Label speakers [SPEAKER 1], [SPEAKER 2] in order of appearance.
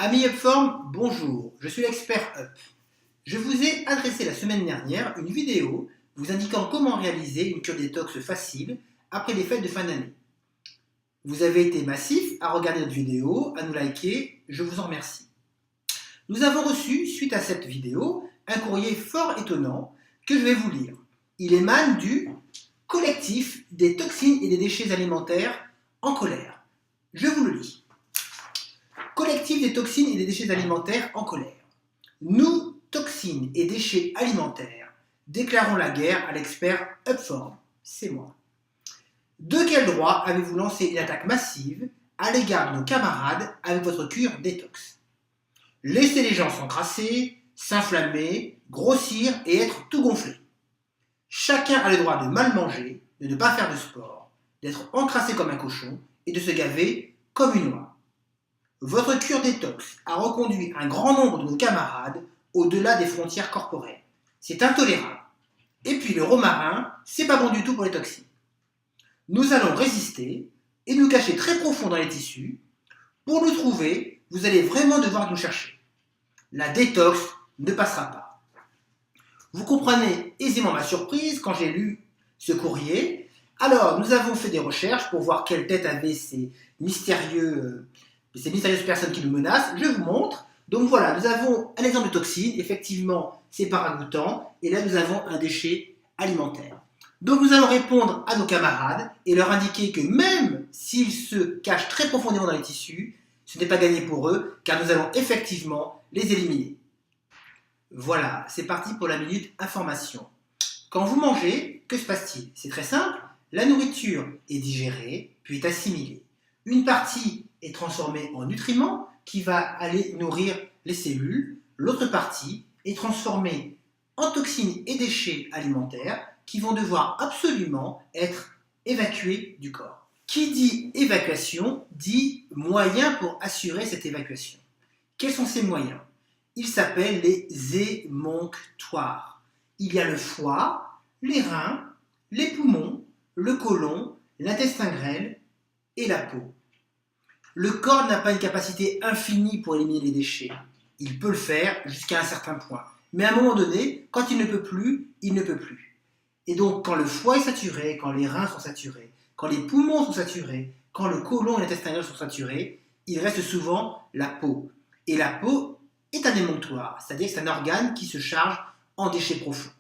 [SPEAKER 1] Amis Upform, bonjour, je suis l'expert Up. Je vous ai adressé la semaine dernière une vidéo vous indiquant comment réaliser une cure détox facile après les fêtes de fin d'année. Vous avez été massif à regarder notre vidéo, à nous liker, je vous en remercie. Nous avons reçu, suite à cette vidéo, un courrier fort étonnant que je vais vous lire. Il émane du collectif des toxines et des déchets alimentaires en colère. Je vous le lis. Collectif des toxines et des déchets alimentaires en colère. Nous, toxines et déchets alimentaires, déclarons la guerre à l'expert Upform. C'est moi. De quel droit avez-vous lancé une attaque massive à l'égard de nos camarades avec votre cure détox? Laissez les gens s'encrasser, s'inflammer, grossir et être tout gonflé. Chacun a le droit de mal manger, de ne pas faire de sport, d'être encrassé comme un cochon et de se gaver comme une oie. Votre cure détox a reconduit un grand nombre de nos camarades au-delà des frontières corporelles. C'est intolérable. Et puis le romarin, c'est pas bon du tout pour les toxines. Nous allons résister et nous cacher très profond dans les tissus. Pour nous trouver, vous allez vraiment devoir nous chercher. La détox ne passera pas. Vous comprenez aisément ma surprise quand j'ai lu ce courrier. Alors, nous avons fait des recherches pour voir quelle tête avaient ces mystérieuses personnes qui nous menacent. Je vous montre. Donc voilà, nous avons un exemple de toxine. Effectivement, c'est pas ragoûtant. Et là, nous avons un déchet alimentaire. Donc nous allons répondre à nos camarades et leur indiquer que même s'ils se cachent très profondément dans les tissus, ce n'est pas gagné pour eux, car nous allons effectivement les éliminer. Voilà, c'est parti pour la minute information. Quand vous mangez, que se passe-t-il? C'est très simple, la nourriture est digérée, puis est assimilée. Une partie est transformée en nutriments qui va aller nourrir les cellules, l'autre partie est transformée en toxines et déchets alimentaires qui vont devoir absolument être évacués du corps. Qui dit évacuation dit moyens pour assurer cette évacuation. Quels sont ces moyens? Ils s'appellent les émonctoires. Il y a le foie, les reins, les poumons, le côlon, l'intestin grêle et la peau. Le corps n'a pas une capacité infinie pour éliminer les déchets. Il peut le faire jusqu'à un certain point. Mais à un moment donné, quand il ne peut plus, il ne peut plus. Et donc, quand le foie est saturé, quand les reins sont saturés, quand les poumons sont saturés, quand le côlon et l'intestin grêle sont saturés, il reste souvent la peau. Et la peau est un émonctoire, c'est-à-dire que c'est un organe qui se charge en déchets profonds.